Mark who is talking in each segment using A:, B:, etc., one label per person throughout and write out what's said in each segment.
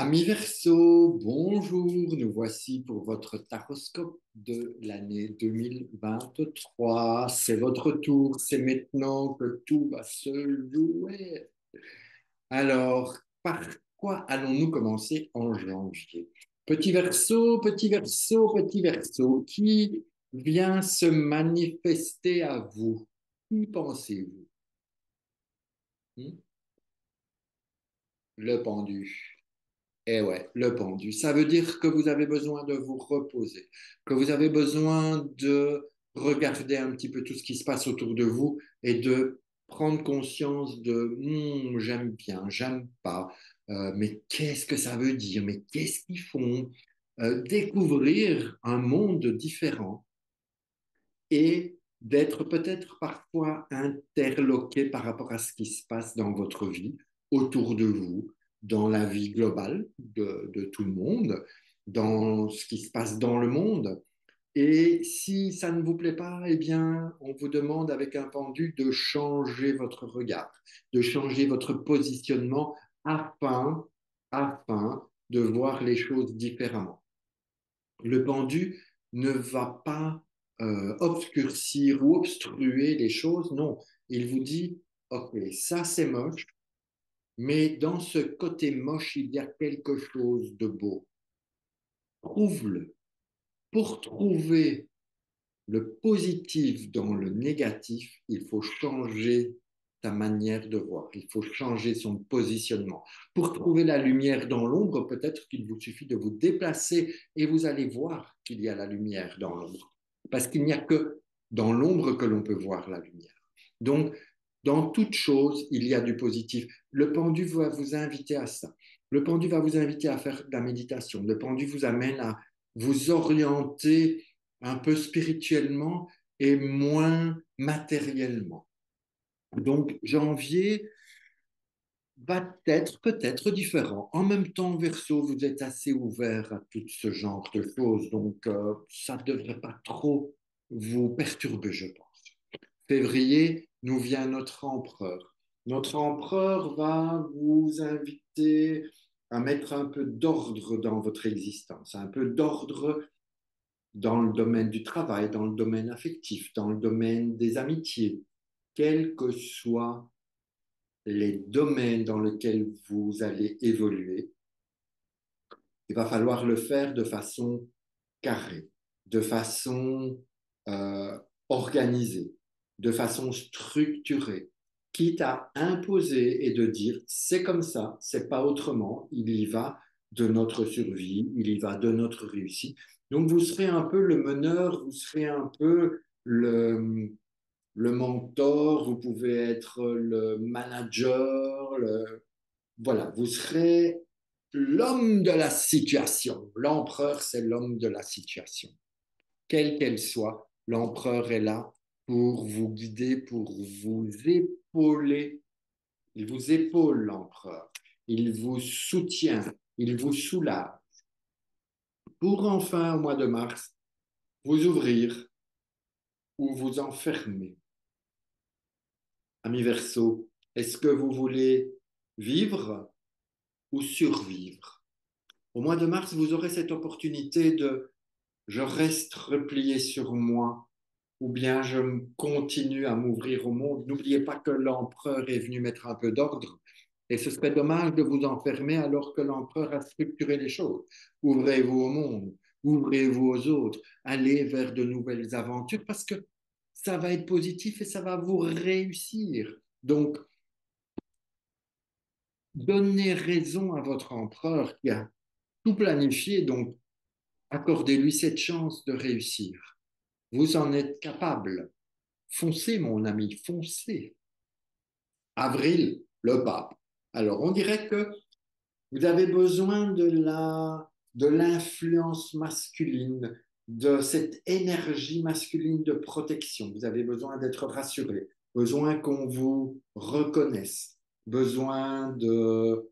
A: Amis Verseau, bonjour, nous voici pour votre taroscope de l'année 2023. C'est votre tour, c'est maintenant que tout va se jouer. Alors, par quoi allons-nous commencer en janvier? Petit Verseau, petit Verseau, petit Verseau, qui vient se manifester à vous? Qui pensez-vous? Hmm. Le pendu. Eh ouais, le pendu. Ça veut dire que vous avez besoin de vous reposer, que vous avez besoin de regarder un petit peu tout ce qui se passe autour de vous et de prendre conscience de j'aime bien, j'aime pas, mais qu'est-ce que ça veut dire, mais qu'est-ce qu'ils font? Découvrir un monde différent et d'être peut-être parfois interloqué par rapport à ce qui se passe dans votre vie, autour de vous, dans la vie globale de tout le monde, dans ce qui se passe dans le monde. Et si ça ne vous plaît pas, eh bien, on vous demande avec un pendu de changer votre regard, de changer votre positionnement afin, afin de voir les choses différemment. Le pendu ne va pas obscurcir ou obstruer les choses, non. Il vous dit, OK, ça c'est moche, mais dans ce côté moche, il y a quelque chose de beau. Trouve-le. Pour trouver le positif dans le négatif, il faut changer ta manière de voir, il faut changer son positionnement. Pour trouver la lumière dans l'ombre, peut-être qu'il vous suffit de vous déplacer et vous allez voir qu'il y a la lumière dans l'ombre. Parce qu'il n'y a que dans l'ombre que l'on peut voir la lumière. Donc, dans toute chose, il y a du positif. Le pendu va vous inviter à ça. Le pendu va vous inviter à faire de la méditation. Le pendu vous amène à vous orienter un peu spirituellement et moins matériellement. Donc, janvier va être peut-être différent. En même temps, Verseau, vous êtes assez ouvert à tout ce genre de choses, donc ça ne devrait pas trop vous perturber, je pense. Février, nous vient notre empereur. Notre empereur va vous inviter à mettre un peu d'ordre dans votre existence, un peu d'ordre dans le domaine du travail, dans le domaine affectif, dans le domaine des amitiés, quels que soient les domaines dans lesquels vous allez évoluer, il va falloir le faire de façon carrée, de façon organisée, de façon structurée, quitte à imposer et de dire c'est comme ça, c'est pas autrement, il y va de notre survie, il y va de notre réussite. Donc vous serez un peu le meneur, vous serez un peu le mentor, vous pouvez être le manager, voilà, vous serez l'homme de la situation. L'empereur, c'est l'homme de la situation. Quelle qu'elle soit, l'empereur est là pour vous guider, pour vous épauler. Il vous épaule, l'empereur. Il vous soutient, il vous soulage. Pour enfin, au mois de mars, vous ouvrir ou vous enfermer. Ami Verseau, est-ce que vous voulez vivre ou survivre? Au mois de mars, vous aurez cette opportunité de je reste replié sur moi ou bien je continue à m'ouvrir au monde. N'oubliez pas que l'empereur est venu mettre un peu d'ordre et ce serait dommage de vous enfermer alors que l'empereur a structuré les choses. Ouvrez-vous au monde, ouvrez-vous aux autres, allez vers de nouvelles aventures parce que ça va être positif et ça va vous réussir. Donc, donnez raison à votre empereur qui a tout planifié, donc accordez-lui cette chance de réussir. Vous en êtes capable. Foncez, mon ami, foncez. Avril, le pape. Alors, on dirait que vous avez besoin de l'influence masculine, de cette énergie masculine de protection. Vous avez besoin d'être rassuré, besoin qu'on vous reconnaisse, besoin de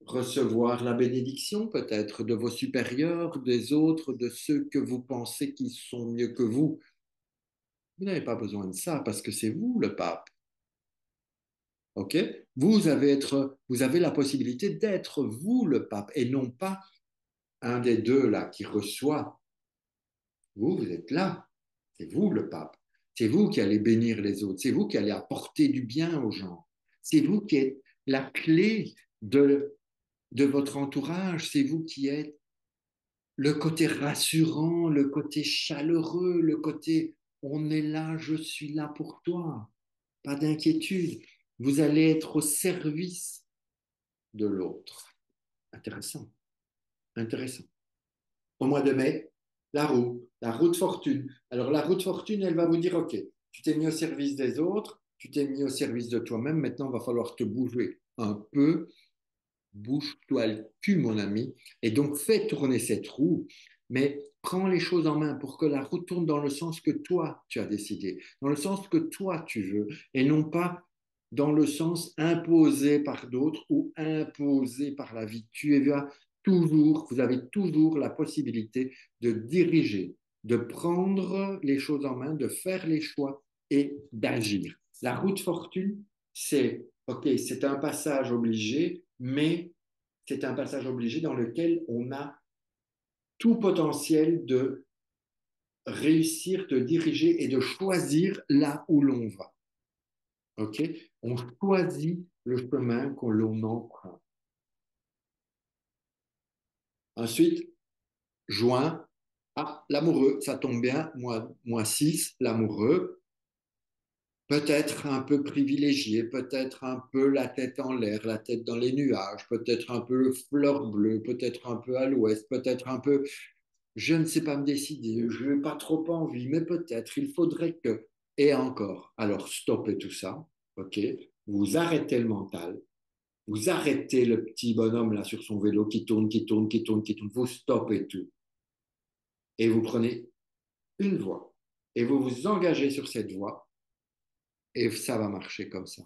A: recevoir la bénédiction peut-être de vos supérieurs, des autres, de ceux que vous pensez qui sont mieux que vous. Vous n'avez pas besoin de ça parce que c'est vous le pape. OK? Vous avez la possibilité d'être vous le pape et non pas un des deux là qui reçoit. Vous êtes là. C'est vous le pape. C'est vous qui allez bénir les autres. C'est vous qui allez apporter du bien aux gens. C'est vous qui êtes la clé de votre entourage. C'est vous qui êtes le côté rassurant, le côté chaleureux, le côté on est là, je suis là pour toi. Pas d'inquiétude. Vous allez être au service de l'autre. Intéressant, intéressant. Au mois de mai, la roue de fortune. Alors la roue de fortune, elle va vous dire, OK, tu t'es mis au service des autres, tu t'es mis au service de toi-même, maintenant il va falloir te bouger un peu, bouge-toi le cul, mon ami, et donc fais tourner cette roue, mais prends les choses en main pour que la roue tourne dans le sens que toi, tu as décidé, dans le sens que toi, tu veux, et non pas dans le sens imposé par d'autres ou imposé par la vie. Vous avez toujours la possibilité de diriger, de prendre les choses en main, de faire les choix et d'agir. La route fortune, c'est, OK, c'est un passage obligé, mais c'est un passage obligé dans lequel on a tout potentiel de réussir, de diriger et de choisir là où l'on va. OK? On choisit le chemin que l'on emprunte. Ensuite, juin, ah, l'amoureux, ça tombe bien, mois 6, l'amoureux, peut-être un peu privilégié, peut-être un peu la tête en l'air, la tête dans les nuages, peut-être un peu le fleur bleue, peut-être un peu à l'ouest, peut-être un peu, je ne sais pas me décider, je n'ai pas trop envie, mais peut-être il faudrait que, et encore, alors stoppez tout ça, ok, vous arrêtez le mental, vous arrêtez le petit bonhomme là sur son vélo qui tourne, qui tourne, qui tourne, qui tourne, vous stoppez tout, et vous prenez une voie, et vous vous engagez sur cette voie, et ça va marcher comme ça.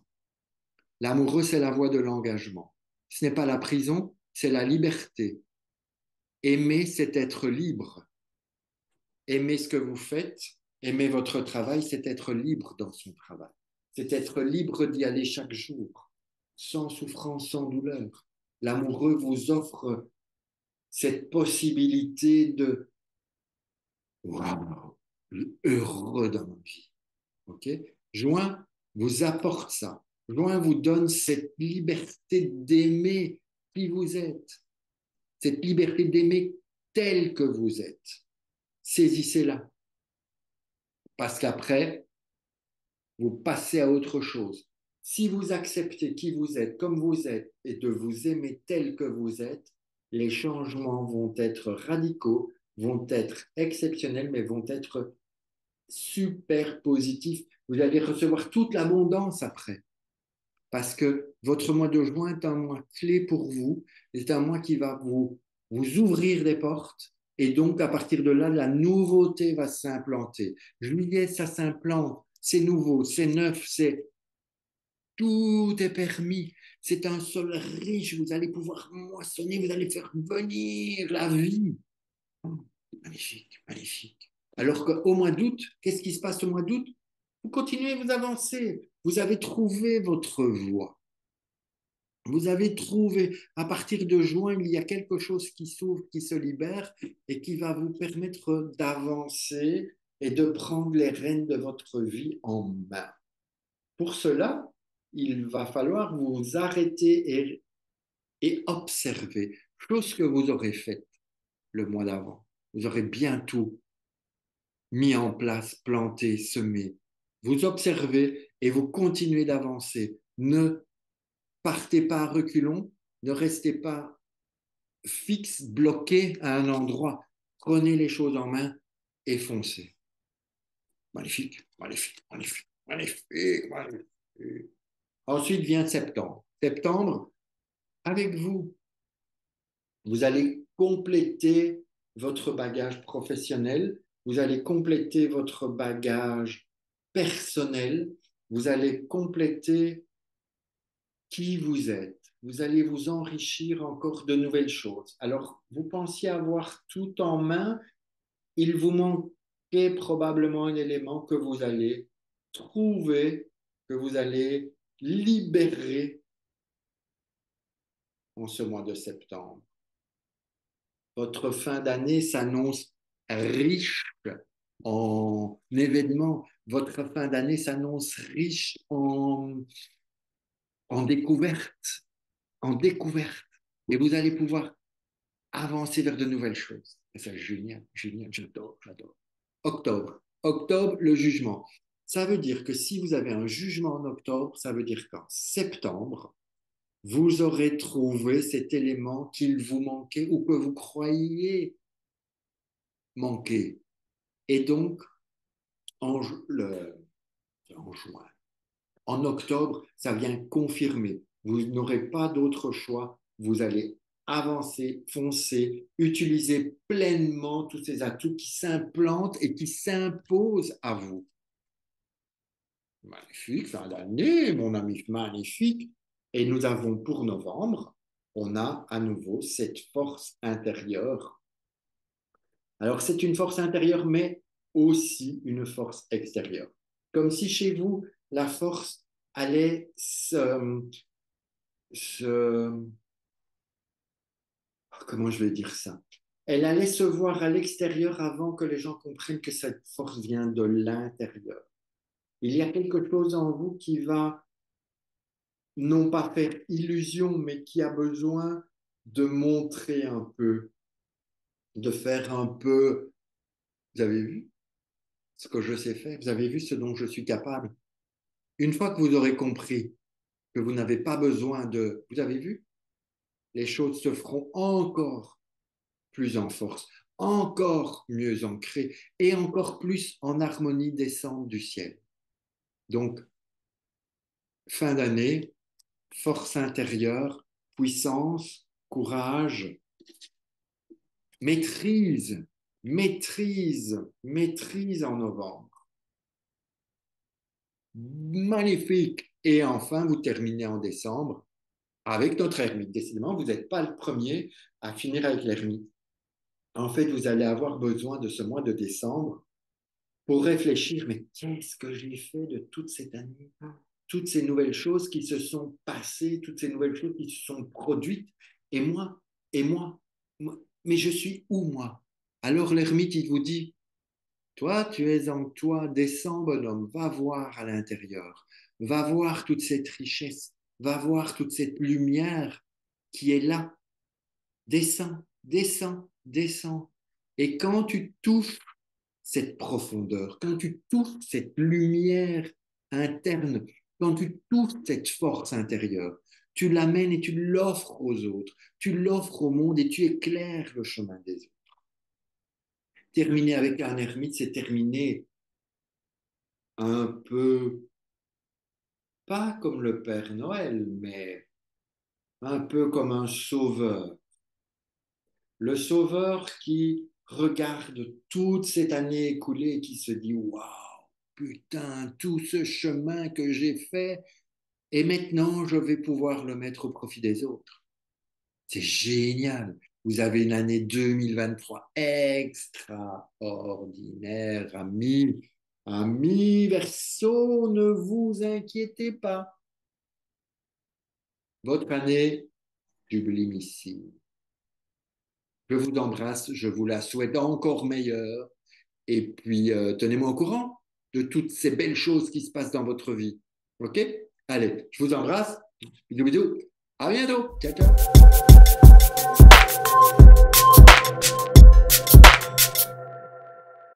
A: L'amoureux, c'est la voie de l'engagement. Ce n'est pas la prison, c'est la liberté. Aimer, c'est être libre. Aimer ce que vous faites, aimer votre travail, c'est être libre dans son travail. C'est être libre d'y aller chaque jour, sans souffrance, sans douleur. L'amoureux vous offre cette possibilité de waouh, heureux dans ma vie. Ok? Juin vous apporte ça. Juin vous donne cette liberté d'aimer qui vous êtes, cette liberté d'aimer tel que vous êtes. Saisissez-la. Parce qu'après, vous passez à autre chose. Si vous acceptez qui vous êtes, comme vous êtes, et de vous aimer tel que vous êtes, les changements vont être radicaux, vont être exceptionnels, mais vont être super positifs. Vous allez recevoir toute l'abondance après. Parce que votre mois de juin est un mois clé pour vous. C'est un mois qui va vous ouvrir des portes. Et donc, à partir de là, la nouveauté va s'implanter. Juillet, ça s'implante. C'est nouveau, c'est neuf, c'est tout est permis. C'est un sol riche. Vous allez pouvoir moissonner, vous allez faire venir la vie. Oh, magnifique, magnifique. Alors qu'au mois d'août, qu'est-ce qui se passe au mois d'août? Vous continuez, vous avancez. Vous avez trouvé votre voie. Vous avez trouvé, à partir de juin, il y a quelque chose qui s'ouvre, qui se libère et qui va vous permettre d'avancer et de prendre les rênes de votre vie en main. Pour cela, il va falloir vous arrêter et observer, chose que vous aurez faite le mois d'avant. Vous aurez bien tout mis en place, planté, semé. Vous observez et vous continuez d'avancer. Ne partez pas à reculons, ne restez pas fixe, bloqué à un endroit. Prenez les choses en main et foncez. Magnifique, magnifique, magnifique, magnifique, magnifique. Ensuite vient septembre. Septembre, avec vous, vous allez compléter votre bagage professionnel, vous allez compléter votre bagage personnel, vous allez compléter qui vous êtes. Vous allez vous enrichir encore de nouvelles choses. Alors, vous pensiez avoir tout en main, il vous manquait probablement un élément que vous allez trouver, que vous allez libéré en ce mois de septembre. Votre fin d'année s'annonce riche en événements. Votre fin d'année s'annonce riche en découvertes, en découvertes. Et vous allez pouvoir avancer vers de nouvelles choses. Et c'est génial, génial, j'adore, j'adore. Octobre. Octobre, le jugement. Ça veut dire que si vous avez un jugement en octobre, ça veut dire qu'en septembre, vous aurez trouvé cet élément qu'il vous manquait ou que vous croyiez manquer. Et donc, en, en juin, en octobre, ça vient confirmer. Vous n'aurez pas d'autre choix. Vous allez avancer, foncer, utiliser pleinement tous ces atouts qui s'implantent et qui s'imposent à vous. Magnifique, fin d'année, mon ami, magnifique. Et nous avons pour novembre, on a à nouveau cette force intérieure. Alors, c'est une force intérieure, mais aussi une force extérieure. Comme si chez vous, la force allait se comment je vais dire ça? Elle allait se voir à l'extérieur avant que les gens comprennent que cette force vient de l'intérieur. Il y a quelque chose en vous qui va non pas faire illusion, mais qui a besoin de montrer un peu, de faire un peu. Vous avez vu ce que je sais faire? Vous avez vu ce dont je suis capable? Une fois que vous aurez compris que vous n'avez pas besoin de. Vous avez vu? Les choses se feront encore plus en force, encore mieux ancrées et encore plus en harmonie descendre du ciel. Donc, fin d'année, force intérieure, puissance, courage, maîtrise, maîtrise en novembre. Magnifique. Et enfin, vous terminez en décembre avec notre ermite. Décidément, vous n'êtes pas le premier à finir avec l'ermite. En fait, vous allez avoir besoin de ce mois de décembre pour réfléchir, mais qu'est-ce que j'ai fait de toute cette année? Toutes ces nouvelles choses qui se sont passées, toutes ces nouvelles choses qui se sont produites, et moi, et moi, moi mais je suis où, moi? Alors l'ermite, il vous dit, toi, tu es en toi, descends, bonhomme, va voir à l'intérieur, va voir toute cette richesse, va voir toute cette lumière qui est là. Descends, descends, descends. Et quand tu touches cette profondeur, quand tu touches cette lumière interne, quand tu touches cette force intérieure, tu l'amènes et tu l'offres aux autres, tu l'offres au monde et tu éclaires le chemin des autres. Terminer avec un ermite, c'est terminer un peu, pas comme le Père Noël, mais un peu comme un sauveur. Le sauveur qui regarde toute cette année écoulée et qui se dit, waouh, putain, tout ce chemin que j'ai fait, et maintenant je vais pouvoir le mettre au profit des autres. C'est génial. Vous avez une année 2023 extraordinaire, amis. Amis Verseau, ne vous inquiétez pas. Votre année sublimissime. Je vous embrasse, je vous la souhaite encore meilleure. Et puis, tenez-moi au courant de toutes ces belles choses qui se passent dans votre vie. OK? Allez, je vous embrasse. Bisous, bisous. À bientôt. Ciao, ciao.